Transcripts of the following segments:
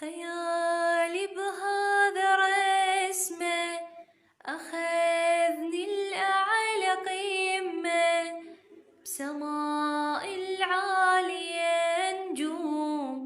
خيالي بهذا رسمه أخذني الأعلى قمة، بسماء العالية نجوم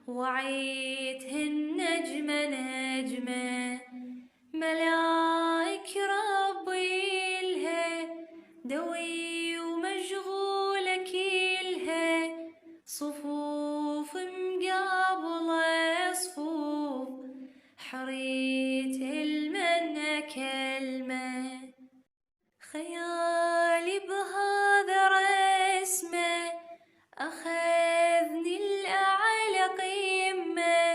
وعيتهن نجمة نجمة، ملايك ربي إلها دوي ومشغولة كلها، صفوف مقابلة صفوف حريت المنة كلمة. خيالي بهذا رسمه أخذني الأعلى قمة،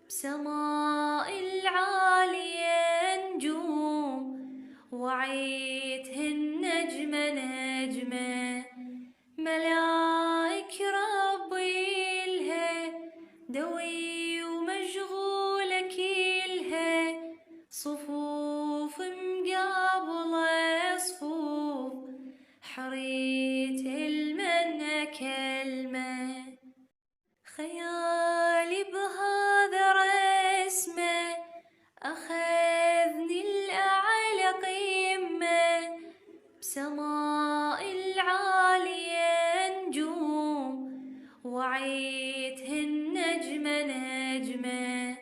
بسماء العالية نجوم وعيتهن نجمة نجمة، ملايك ربي إلها دوي ومشغولة كلها، صفوف مقابلة صفوف حريت المنة كلمة. خيالي بهذا رسمه أخذني الأعلى قمة، بسماء العالية نجوم وعيتهن نجمة نجمة،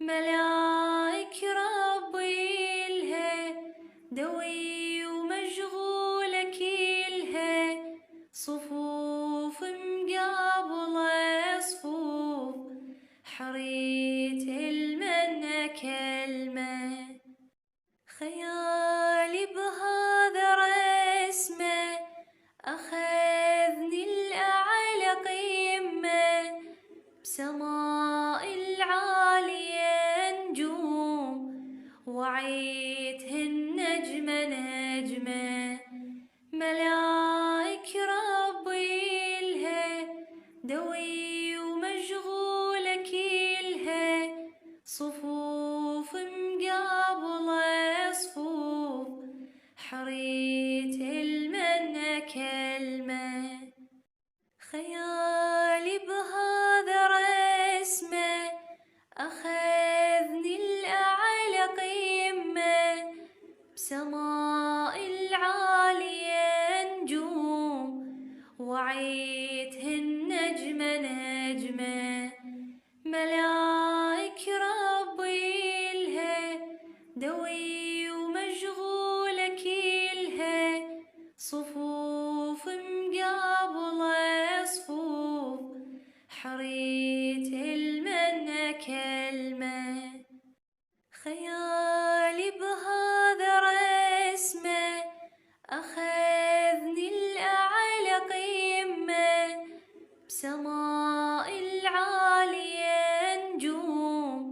ملايك ربي إلها دوي ومشغولة كلها، صفوف مقابلة صفوف حريت المنة كلمة. خيالي بهذا رسمه أخذني الأعلى قمة، بسماء العالية نجوم وعيتهن نجمة نجمة، ملايك ربي إلها دوي ومشغولة كلها، صفوف مقابلة صفوف حريت المنة كلمة. خيالي بهذا رسمه أخذني الأعلى قمة، بسماء العالية نجوم وعيتهن نجمة نجمة، ملايك ربي إلها دوي ومشغولة كلها، صفوف مقابلة صفوف حريت المنة كلمة. خيالي بهذا رسمه أخذني الأعلى قمة، بسماء العالية نجوم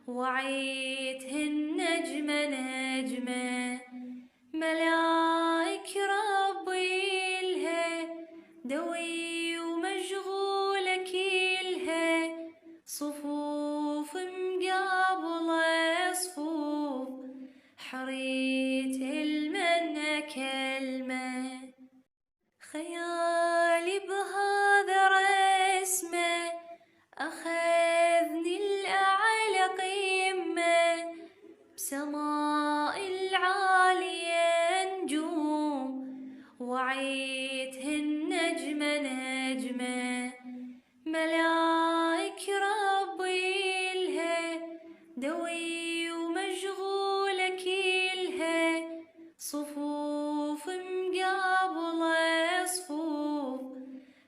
وعيتهن نجمة نجمة، ملايك ربي إلها دوي ومشغولة كلها، صفوف مقابلة صفوف حريت المنة كلمة. خيالي بهذا رسمه أخذني الأعلى قمة، بسماء العالية نجوم وعيتهن نجمة نجمة، ملايك ربي إلها دوي ومشغولة كلها، صفوف مقابلة صفوف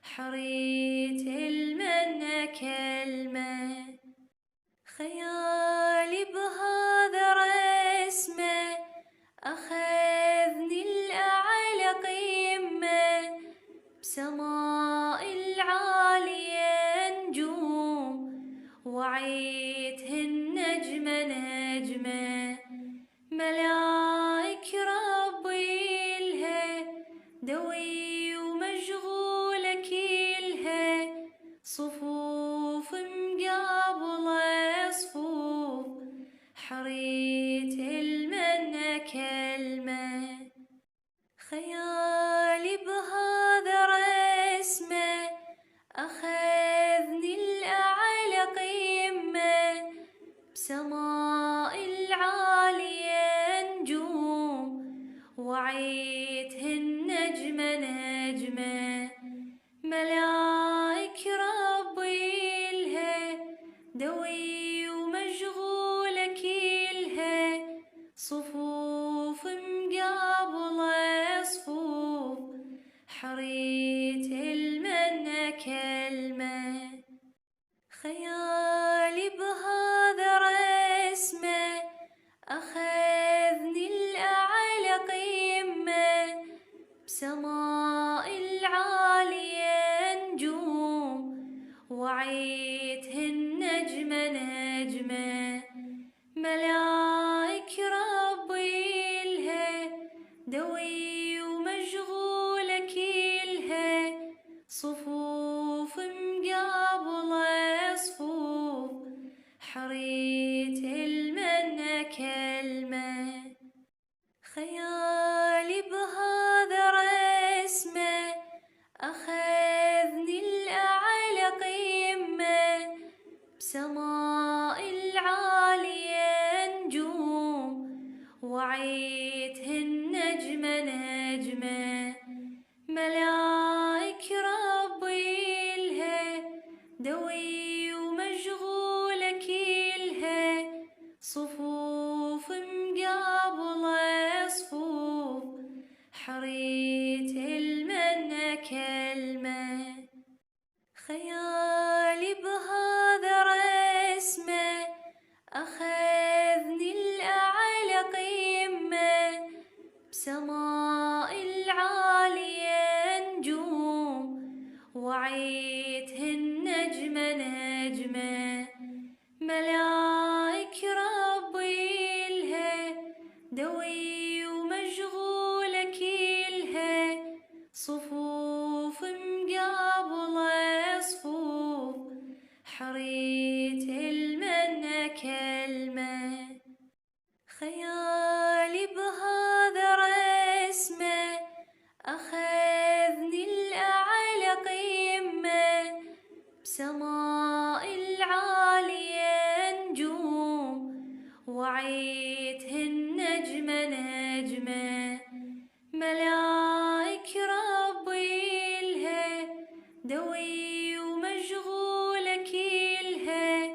حريت المنة كلمة. خيالي بهذا رسمه أخذني الأعلى قمة، بسماء العالية نجوم وعيتهن نجمة نجمة، ملايك ربي إلها دوي ومشغولة كلها، صفوف مقابلة صفوف حريت المنة كلمة. خيالي بهذا رسمه أخذني الأعلى قمة، دوي ومشغولة كلها صفوف مقابلة صفوف حريت المنة كلمة خيالي بهذا رسمه أخذني الأعلى قمة بسماء العالية نجوم وعيتهن نجمة نجمة ملاك ربي إلها دوي ومشغولة كلها صفوف مقابلة صفوف حريت المنة كلمة خيالي بهذا رسمه أخذني الأعلى قمة بسماء العالية نجوم وعيتهن نجمة نجمة ملاك ربي إلها دوي ومشغولة كلها صفوف مقابلة صفوف حريت المنة كلمة خيالي بهذا رسمه أخذني الأعلى قمة بسماء العالية نجوم وعيتهن نجمة نجمة ملاك ربي إلها دوي ومشغولة كلها صفوف مقابلة صفوف حريت المنة كلمة خيالي بهذا رسمه أخذني الأعلى قمة بسماء العالية نجوم وعيتهن نجمة نجمة ملاك ربي إلها دوي ومشغولة كلها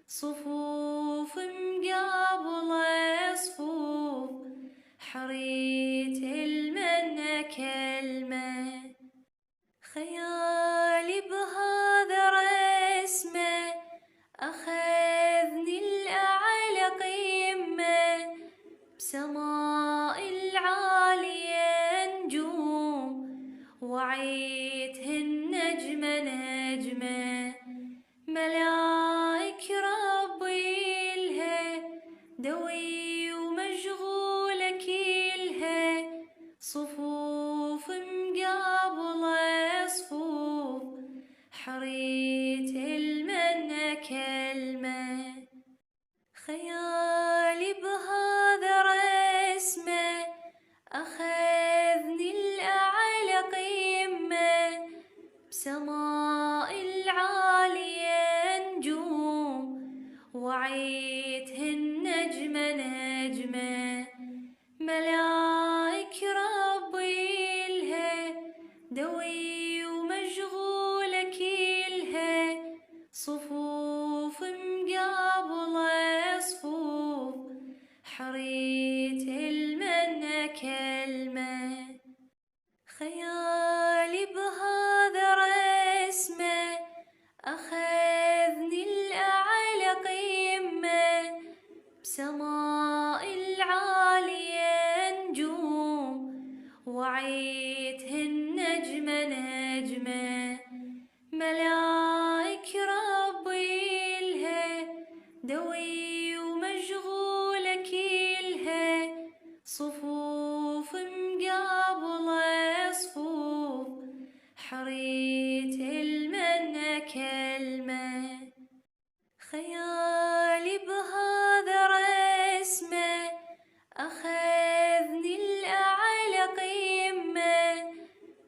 صفوف مقابلة صفوف حريت المنة كلمة خيالي بهذا رسمه أخذني الأعلى قمة بسماء العالية نجوم وعيتهن نجمة نجمة ملاك ربي إلها دوي ومشغولة كلها صفوف مقابلة صفوف حريت المنة كلمة خيالي بهذا رسمه أخذني الأعلى قمة بسماء العالية نجوم وعيتهن نجمة نجمة ملاك ربي إلها دوي ومشغولة كلها صفوف مقابلة صفوف حريت المنة كلمة خيالي بهذا رسمه أخذني الأعلى قمة بسماء العالية نجوم وعيتهن نجمة نجمة ملاك ربي إلها دوي ومشغولة كلها صفوف مقابلة صفوف حريت المنة كلمة خيالي بهذا رسمه أخذني الأعلى قمة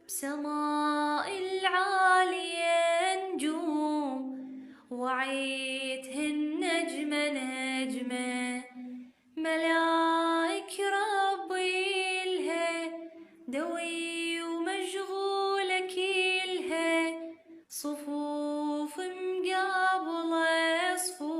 بسماء العالية نجوم وعيتهن نجمة نجمة ملاك ربي إلها دوي ومشغولة كلها صفوف مقابلة صفوف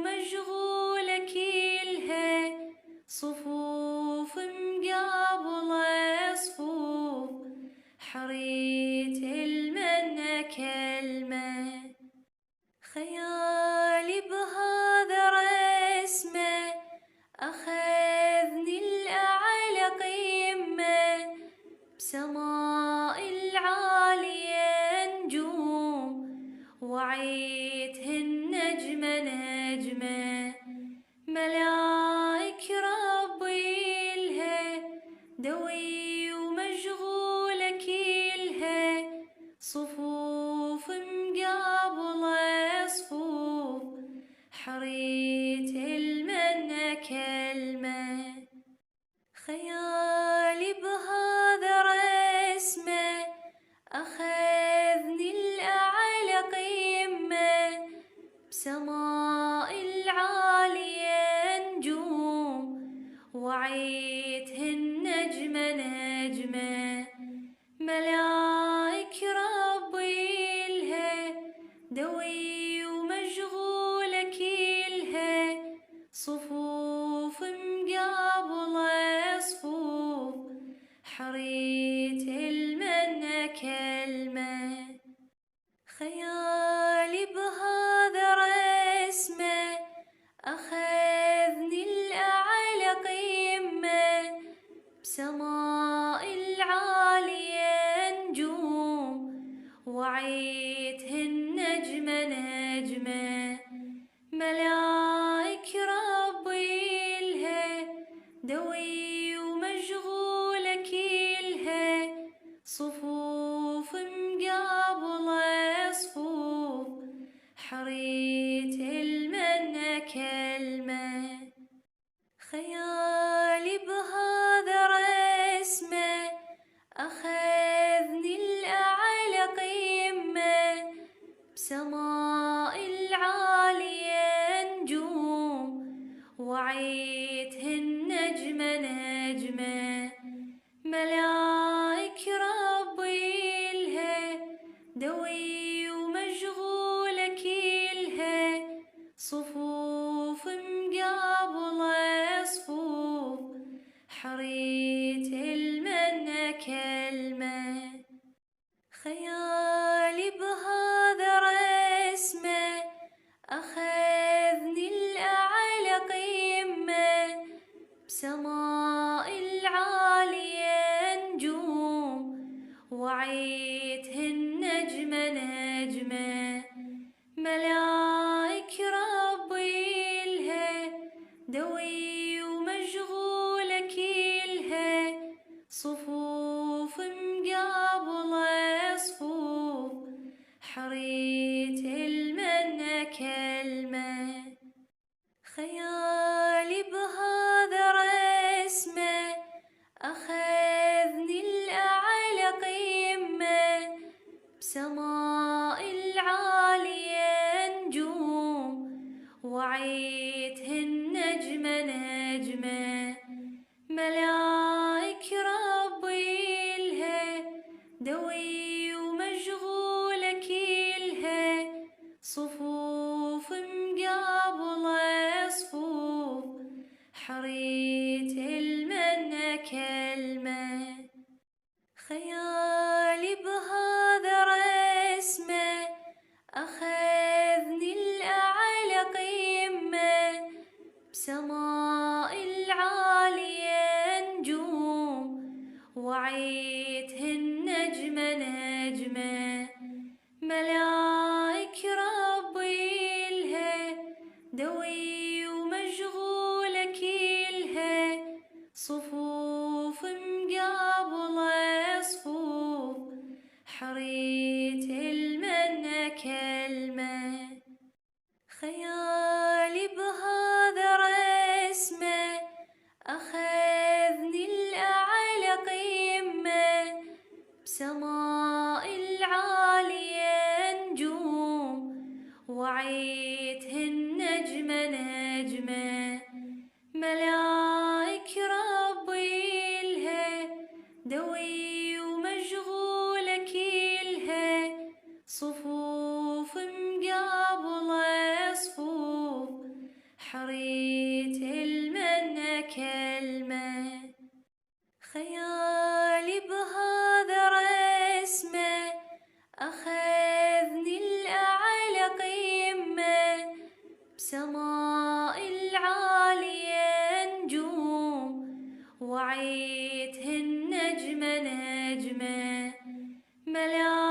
ومشغولة كلها صفوف مقابلة صفوف حريت المنة كلمة خيالي بهذا رسمه أخذني الأعلى قمة بسماء العالية نجوم وعيتهن نجمة نجمة ملاك ربي إلها دوي ومشغولة كلها صفوف مقابلة صفوف حريت المنة كلمة خيالي بهذا رسمه أخذني الأعلى قمة بسماء العالية نجوم وعيتهن نجمة نجمة ملاك ربي إلها دوي ومشغولة كلها صفوف مقابلة صفوف حريت المنة كلمة خيالي بهذا رسمه أخذني الأعلى قمة بسماء العالية نجوم وعيتهن نجمة نجمة ملاك ربي إلها دوي ومشغولة كلها صفوف مقابلة صفوف حريت المنة كلمة خيالي بهذا رسمه أخذني الأعلى قمة بسماء العالية نجوم وعيتهن نجمة نجمة ملاك ربي إلها دوي ومشغولة كلها صفوف مقابلة صفوف حريت المنة كلمة خيالي بهذا رسمه أخذني الأعلى قمة بسماء العالية نجوم وعيتهن نجمة نجمة ملاك ربي إلها دوي ومشغولة كلها صفوف مقابلة صفوف حريت المنة كلمة خيالي بهذا رسمه أخذني الأعلى قمة بسماء العالية نجوم وعيتهن نجمة نجمة ملاك ربي إلها دوي ومشغولة كلها صفوف مقابلة صفوف حريت المنة كلمة خيالي بهذا رسمه أخذني الأعلى قمة بسماء العالية نجوم وعيتهن نجمة نجمة ملاك ربي إلها دوي ومشغولة كلها صفوف مقابلة صفوف حريت المنة كلمة خيالي بهذا رسمه أخذني الأعلى قمة بسماء العالية نجوم وعيتهن نجمة نجمة ملاك ربي حريت المنى كلمة، خيالي بهذا رسمه أخذني الأعلى قمة، بسماء العالية نجوم وعيتهن نجمة نجمة، ملاك